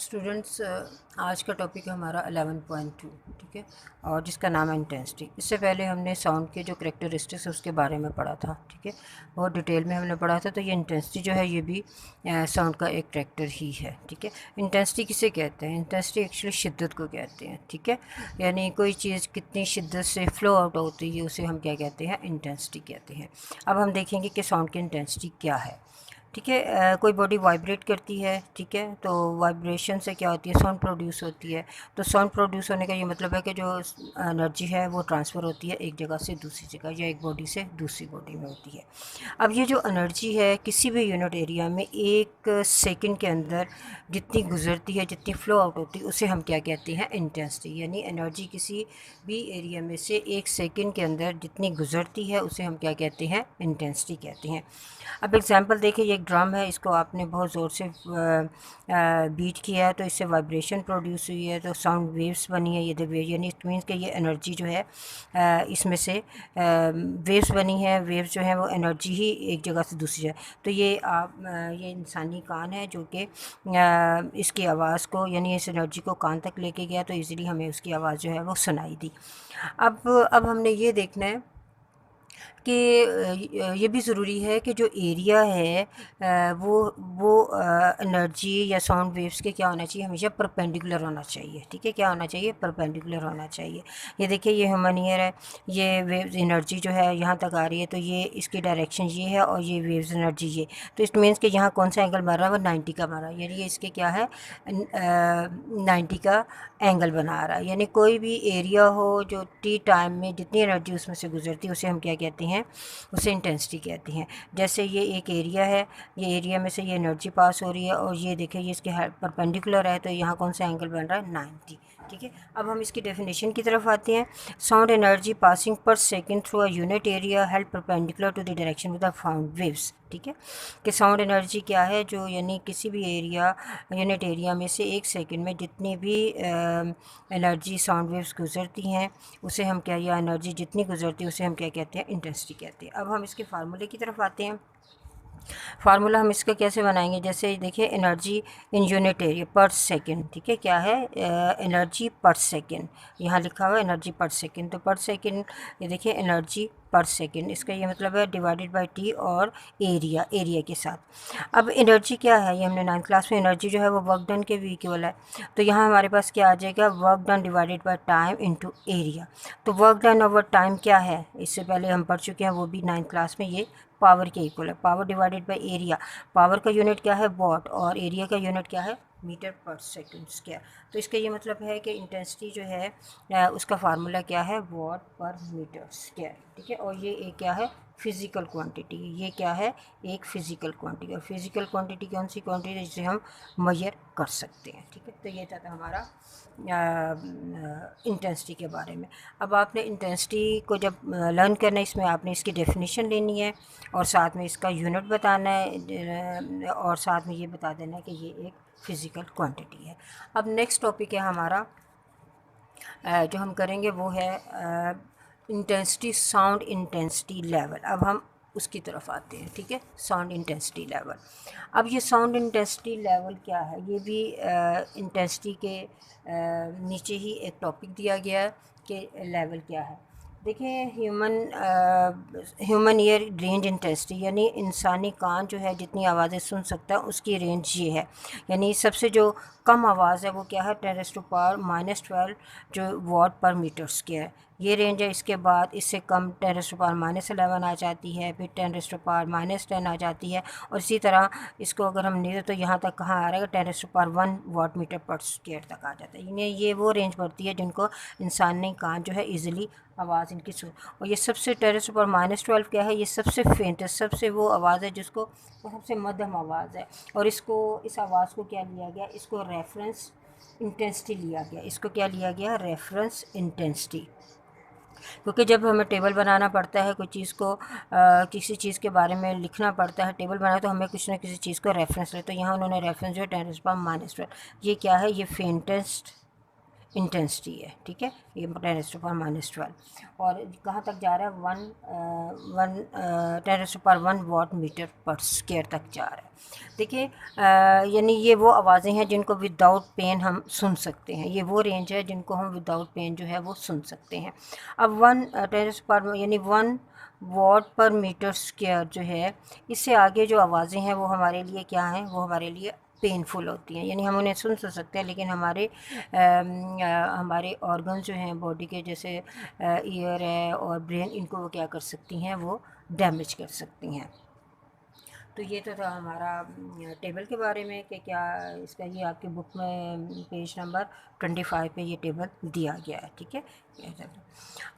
Students, आज का topic है हमारा 11.2। ठीक है, और जिसका नाम है इंटेंसिटी। इससे पहले हमने साउंड के जो करेक्टरिस्टिक्स है उसके बारे में पढ़ा था। ठीक है, बहुत डिटेल में हमने पढ़ा था। तो ये इंटेंसिटी जो है ये भी साउंड का एक करेक्टर ही है। ठीक है, इंटेंसिटी किसे कहते हैं? इंटेंसिटी एक्चुअली शिद्दत को कहते हैं। ठीक है, यानी कोई चीज़ कितनी शिद्दत से फ्लो आउट होती है उसे हम क्या कहते हैं? इंटेंसिटी कहते हैं। अब हम देखेंगे कि साउंड की इंटेंसिटी क्या है। ठीक है, कोई बॉडी वाइब्रेट करती है। ठीक है, तो वाइब्रेशन से क्या होती है? साउंड प्रोड्यूस होती है। तो साउंड प्रोड्यूस होने का ये मतलब है कि जो एनर्जी है वो ट्रांसफ़र होती है एक जगह से दूसरी जगह या एक बॉडी से दूसरी बॉडी में होती है। अब ये जो एनर्जी है किसी भी यूनिट एरिया में एक सेकंड के अंदर जितनी गुजरती है, जितनी फ़्लो आउट होती है, उसे हम क्या कहते हैं? इंटेंसिटी। यानी एनर्जी किसी भी एरिया में से एक सेकंड के अंदर जितनी गुजरती है उसे हम क्या कहते हैं? इंटेंसिटी कहते हैं। अब एग्जांपल देखिए, ये एक ड्रम है, इसको आपने बहुत ज़ोर से बीट किया है तो इससे वाइब्रेशन प्रोड्यूस हुई है, तो साउंड वेव्स बनी है। ये द वेव यानी इट मीन्स कि ये एनर्जी जो है इसमें से वेव्स बनी है। वेव्स जो है वो एनर्जी ही एक जगह से दूसरी जगह। तो ये ये इंसानी कान है जो कि इसकी आवाज़ को यानी इस एनर्जी को कान तक लेके गया, तो इजीली हमें उसकी आवाज़ जो है वो सुनाई दी। अब हमने ये देखना है कि ये भी ज़रूरी है कि जो एरिया है वो एनर्जी या साउंड वेव्स के क्या होना चाहिए? हमेशा परपेंडिकुलर होना चाहिए। ठीक है, क्या होना चाहिए? परपेंडिकुलर होना चाहिए। ये देखिए, ये ह्यूमन ईयर है, ये वेव्स एनर्जी जो है यहाँ तक आ रही है, तो ये इसकी डायरेक्शन ये है और ये वेव्स एनर्जी ये। तो इट मीन्स कि यहाँ कौन सा एंगल बन रहा है? वो 90 का बन रहा है। यानी ये इसके क्या है? 90 का एंगल बना रहा है। यानी कोई भी एरिया हो जो टी टाइम में जितनी एनर्जी उसमें से गुजरती है उसे हम क्या कहते हैं? उसे इंटेंसिटी कहते हैं। जैसे ये एक एरिया है, ये एरिया में से ये एनर्जी पास हो रही है और ये देखिए ये इसके परपेंडिकुलर है, तो यहाँ कौन सा एंगल बन रहा है? 90। ठीक है, अब हम इसकी डेफिनेशन की तरफ आते हैं। Sound energy passing per second through a unit area held perpendicular to the direction with the sound waves. ठीक है, कि साउंड एनर्जी क्या है? जो यानी किसी भी एरिया यूनिट एरिया में से एक सेकंड में जितनी भी एनर्जी साउंड वेव्स गुजरती हैं उसे हम क्या, या एनर्जी जितनी गुजरती है उसे हम क्या कहते हैं? इंटेंसिटी कहते हैं। अब हम इसके फार्मूले की तरफ आते हैं। फार्मूला हम इसका कैसे बनाएंगे? जैसे देखिए, एनर्जी इन यूनिट एरिया पर सेकंड। ठीक है, क्या है? एनर्जी पर सेकंड। यहाँ लिखा हुआ है एनर्जी पर सेकंड, तो पर सेकंड ये देखिए एनर्जी पर सेकंड, इसका ये मतलब है डिवाइडेड बाय टी और एरिया के साथ। अब एनर्जी क्या है? ये हमने 9th क्लास में एनर्जी जो है वो वर्क डन के भी इक्वल है। तो यहाँ हमारे पास क्या आ जाएगा? Work done divided by time into area. तो वर्क डन ओवर टाइम क्या है? इससे पहले हम पढ़ चुके हैं, वो भी 9th क्लास में। ये पावर के इक्वल है, power divided by area. Power का यूनिट क्या है? वॉट, और एरिया का यूनिट क्या है? मीटर पर सेकंड स्क्वायर। तो इसका ये मतलब है कि इंटेंसिटी जो है उसका फार्मूला क्या है? वॉट पर मीटर स्क्वायर। ठीक है, और ये एक क्या है? Physical quantity. ये क्या है? एक फिज़िकल क्वांटिटी। और फिज़िकल क्वांटिटी कौन सी क्वांटिटी जिसे हम मेजर कर सकते हैं? ठीक है, तो ये था हमारा इंटेंसिटी के बारे में। अब आपने इंटेंसिटी को जब लर्न करना है, इसमें आपने इसकी डेफिनेशन लेनी है और साथ में इसका यूनिट बताना है और साथ में ये बता देना है कि ये एक फ़िज़िकल क्वांटिटी है। अब नेक्स्ट टॉपिक है हमारा जो हम करेंगे वो है इंटेंसिटी, साउंड इंटेंसिटी लेवल। अब हम उसकी तरफ आते हैं। ठीक है, साउंड इंटेंसिटी लेवल। अब ये साउंड इंटेंसिटी लेवल क्या है? ये भी इंटेंसिटी के नीचे ही एक टॉपिक दिया गया है कि लेवल क्या है। देखिए, ह्यूमन ईयर रेंज इंटेंसिटी, यानी इंसानी कान जो है जितनी आवाज़ें सुन सकता है उसकी रेंज ये है। यानी सबसे जो कम आवाज़ है वो क्या है? 10⁻⁻12 जो वॉट पर मीटर स्क्वायर, ये रेंज है। इसके बाद इससे कम 10⁻11 आ जाती है, फिर 10⁻10 आ जाती है, और इसी तरह इसको अगर हम नहीं तो यहाँ तक कहाँ आ रहा है? 10⁻1 वाट मीटर पर स्क्वायर तक आ जाता है। यानी ये वो रेंज पड़ती है जिनको इंसानी कान जो है ईजिली आवाज़ इनकी सुन। और ये सबसे 10⁻12 क्या है? ये सबसे फेंटेस्ट, सबसे वो आवाज़ है जिसको, वो सबसे मध्यम आवाज़ है। और इसको, इस आवाज़ को क्या लिया गया? इसको रेफरेंस इंटेंसिटी लिया गया। इसको क्या लिया गया? Reference intensity. क्योंकि जब हमें टेबल बनाना पड़ता है, कोई चीज़ को किसी चीज़ के बारे में लिखना पड़ता है, टेबल बनाए, तो हमें कुछ ना किसी चीज़ को रेफरेंस ले। तो यहाँ उन्होंने रेफरेंस जो है 10⁻12। ये क्या है? ये फेंटेस्ट इंटेंसिटी है, ठीक है। ये 10⁻⁻12 और कहाँ तक जा रहा है, 10⁻1 वाट मीटर पर स्क्वायर तक जा रहा है। देखिए यानी ये वो आवाज़ें हैं जिनको विदाउट पेन हम सुन सकते हैं, ये वो रेंज है जिनको हम विदाउट पेन जो है वो सुन सकते हैं। अब 1 यानी 1 वाट पर मीटर स्क्वायर जो है, इससे आगे जो आवाज़ें हैं वो हमारे लिए क्या हैं, वो हमारे लिए पेनफुल होती हैं। यानी हम उन्हें सुन तो सकते हैं लेकिन हमारे ऑर्गन जो हैं बॉडी के, जैसे ईयर है और ब्रेन, इनको वो क्या कर सकती हैं, वो डैमेज कर सकती हैं। तो ये तो था हमारा टेबल के बारे में कि क्या इसका, ये आपकी बुक में पेज नंबर 25 पे ये टेबल दिया गया है, ठीक है।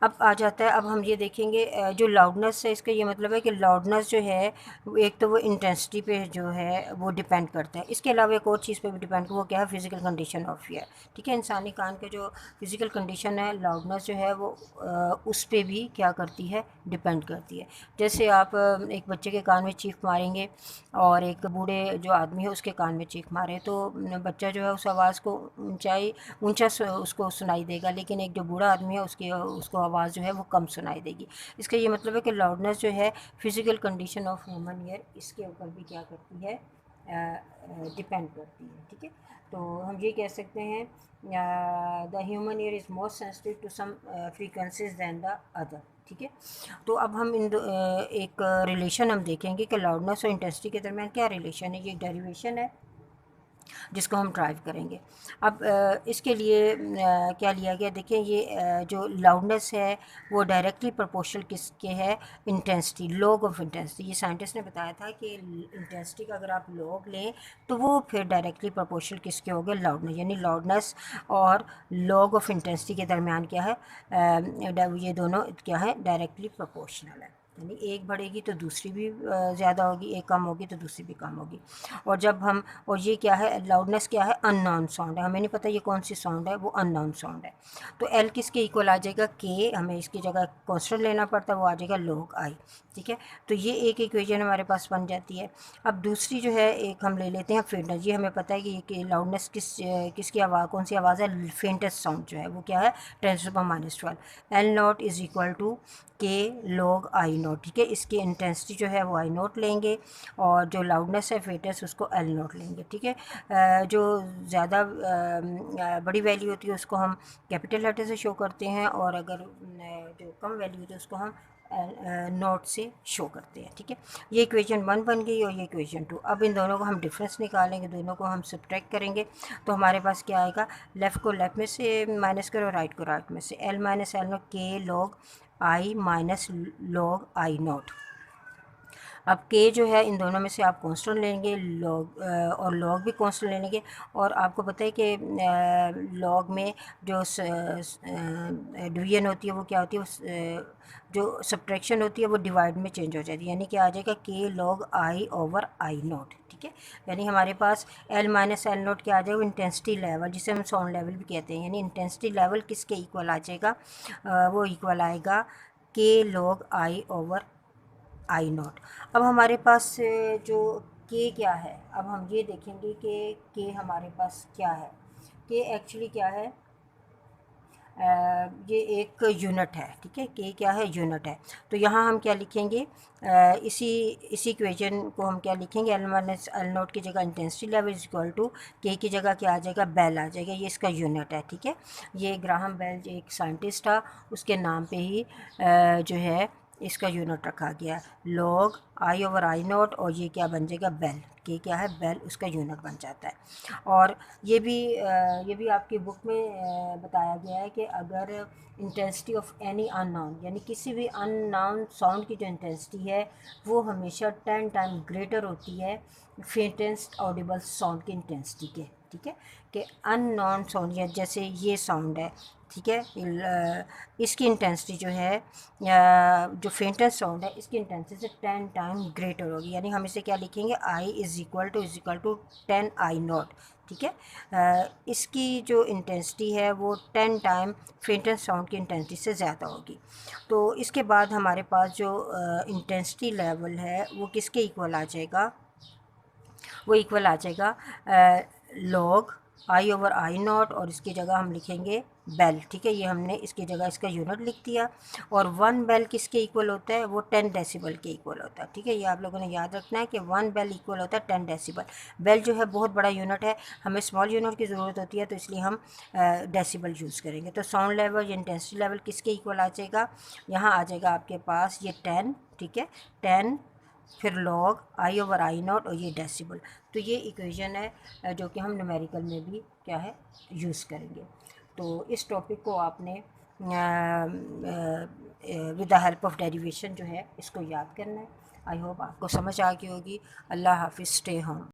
अब आ जाता है, अब हम ये देखेंगे जो लाउडनेस है, इसका ये मतलब है कि लाउडनेस जो है एक तो वो इंटेंसिटी पे जो है वो डिपेंड करता है, इसके अलावा एक और चीज़ पे भी डिपेंड, वो क्या है, फिज़िकल कंडीशन ऑफ ईयर, ठीक है। इंसानी कान के जो फिज़िकल कंडीशन है, लाउडनेस जो है वो उस पर भी क्या करती है, डिपेंड करती है। जैसे आप एक बच्चे के कान में चीख मारेंगे और एक बूढ़े जो आदमी है उसके कान में चीख मारे, तो बच्चा जो है उस आवाज़ को ऊंचा उसको सुनाई देगा, लेकिन एक जो बूढ़ा आदमी है उसको आवाज़ जो है वो कम सुनाई देगी। इसका ये मतलब है कि लाउडनेस जो है physical condition of human ear, इसके ऊपर भी क्या करती है, डिपेंड करती है, ठीक है। तो हम ये कह सकते हैं the human ear is more sensitive to some frequencies than the other, ठीक है। तो अब हम एक रिलेशन हम देखेंगे कि लाउडनेस और इंटेंसिटी के दरमियान क्या रिलेशन है। ये डेरिवेशन है जिसको हम ड्राइव करेंगे। अब इसके लिए क्या लिया गया, देखिए ये जो लाउडनेस है वो डायरेक्टली प्रोपोर्शनल किसके है, इंटेंसिटी, लॉग ऑफ इंटेंसिटी। ये साइंटिस्ट ने बताया था कि इंटेंसिटी का अगर आप लॉग लें तो वो फिर डायरेक्टली प्रोपोर्शनल किसके हो गए, लाउडनेस, यानी लाउडनेस और लॉग ऑफ इंटेंसिटी के दरमियान क्या है, ये दोनों क्या है, डायरेक्टली प्रोपोर्शनल है। यानी एक बढ़ेगी तो दूसरी भी ज़्यादा होगी, एक कम होगी तो दूसरी भी कम होगी। और जब हम, और ये क्या है, लाउडनेस क्या है, अननोन साउंड है, हमें नहीं पता ये कौन सी साउंड है, वो अननोन साउंड है। तो एल किसके इक्वल आ जाएगा, के, हमें इसकी जगह कॉन्स्टेंट लेना पड़ता है, वो आ जाएगा लॉग आई, ठीक है। तो ये एक इक्वेशन हमारे पास बन जाती है। अब दूसरी जो है एक हम ले लेते हैं फेंटनेस। ये हमें पता है कि लाउडनेस किसकी आवाज़, कौन सी आवाज़ है, फेंटेस्ट साउंड जो है वो क्या है, 10⁻⁻12। L naught is equal to K log I naught, ठीक है। इसकी इंटेंसिटी जो है वो आई नॉट लेंगे और जो लाउडनेस है फेंटेस्ट उसको एल नॉट लेंगे, ठीक है। जो ज़्यादा बड़ी वैल्यू होती है उसको हम कैपिटल लेटर से शो करते हैं, और अगर जो कम वैल्यू होती है उसको हम नोट से शो करते हैं, ठीक है। ये इक्वेशन 1 बन गई और ये इक्वेशन 2। अब इन दोनों को हम डिफरेंस निकालेंगे, दोनों को हम सब्ट्रैक्ट करेंगे तो हमारे पास क्या आएगा, लेफ़्ट को लेफ़्ट में से माइनस करो, राइट को राइट में से, एल माइनस एल नॉट के log I minus log I not. अब के जो है इन दोनों में से आप कांस्टेंट लेंगे, लॉग और लॉग भी कांस्टेंट ले लेंगे। और आपको पता है कि लॉग में जो डिवीजन होती है वो क्या होती है, जो सब्ट्रैक्शन होती है वो डिवाइड में चेंज हो जाती है, यानी कि आ जाएगा के लॉग आई ओवर आई नॉट, ठीक है। यानी हमारे पास एल माइनस एल नॉट क्या आ जाएगा, इंटेंसिटी लेवल, जिसे हम साउंड लेवल भी कहते हैं, यानी इंटेंसिटी लेवल किसके इक्वल आ जाएगा, वो इक्वल आएगा के log I over I not. अब हमारे पास जो के क्या है, अब हम ये देखेंगे कि के हमारे पास क्या है। के एक्चुअली क्या है, ये एक यूनिट है, ठीक है। के क्या है, यूनिट है। तो यहाँ हम क्या लिखेंगे, इसी इक्वेशन को हम क्या लिखेंगे, एल माइनस एल नोट की जगह intensity level is equal to K की जगह क्या आ जाएगा, बेल आ जाएगा। ये इसका यूनिट है, ठीक है। ये ग्राहम बेल जो एक साइंटिस्ट था, उसके नाम पे ही जो है इसका यूनिट रखा गया, log I over I not, और ये क्या बन जाएगा, बेल, के क्या है, बेल, उसका यूनिट बन जाता है। और ये भी आपकी बुक में बताया गया है कि अगर इंटेंसिटी ऑफ एनी अननोन, यानी किसी भी अननोन साउंड की जो इंटेंसिटी है वो हमेशा 10 टाइम ग्रेटर होती है फेंटेस्ट ऑडिबल साउंड की इंटेंसिटी के, ठीक है। कि अननोन साउंड, या जैसे ये साउंड है, ठीक है, इसकी इंटेंसिटी जो है, जो फेंटेस्ट साउंड है, इसकी इंटेंसिटी से 10 टाइम ग्रेटर होगी। यानी हम इसे क्या लिखेंगे, I is equal to 10 I naught, ठीक है। इसकी जो इंटेंसिटी है वो 10 टाइम फेंटेस्ट साउंड की इंटेंसिटी से ज़्यादा होगी। तो इसके बाद हमारे पास जो इंटेंसिटी लेवल है वो किसके इक्वल आ जाएगा, वो इक्वल आ जाएगा log I over I not, और इसकी जगह हम लिखेंगे बेल, ठीक है। ये हमने इसकी जगह इसका यूनिट लिख दिया। और 1 बेल किसके इक्वल होता है, वो 10 डेसिबल के इक्वल होता है, ठीक है। ये आप लोगों ने याद रखना है कि 1 बेल इक्वल होता है 10 डेसिबल। बेल जो है बहुत बड़ा यूनिट है, हमें स्मॉल यूनिट की ज़रूरत होती है, तो इसलिए हम डेसिबल यूज़ करेंगे। तो साउंड लेवल या इंटेंसिटी लेवल किसके इक्वल आ जाएगा, यहाँ आ जाएगा आपके पास ये 10, ठीक है। 10 फिर log I over I not और ये डेसिबल। तो ये इक्वेशन है जो कि हम न्यूमेरिकल में भी क्या है यूज़ करेंगे। तो इस टॉपिक को आपने with the help of derivation जो है इसको याद करना है। आई होप आपको समझ आ गई होगी। अल्लाह हाफिज़, स्टे होम।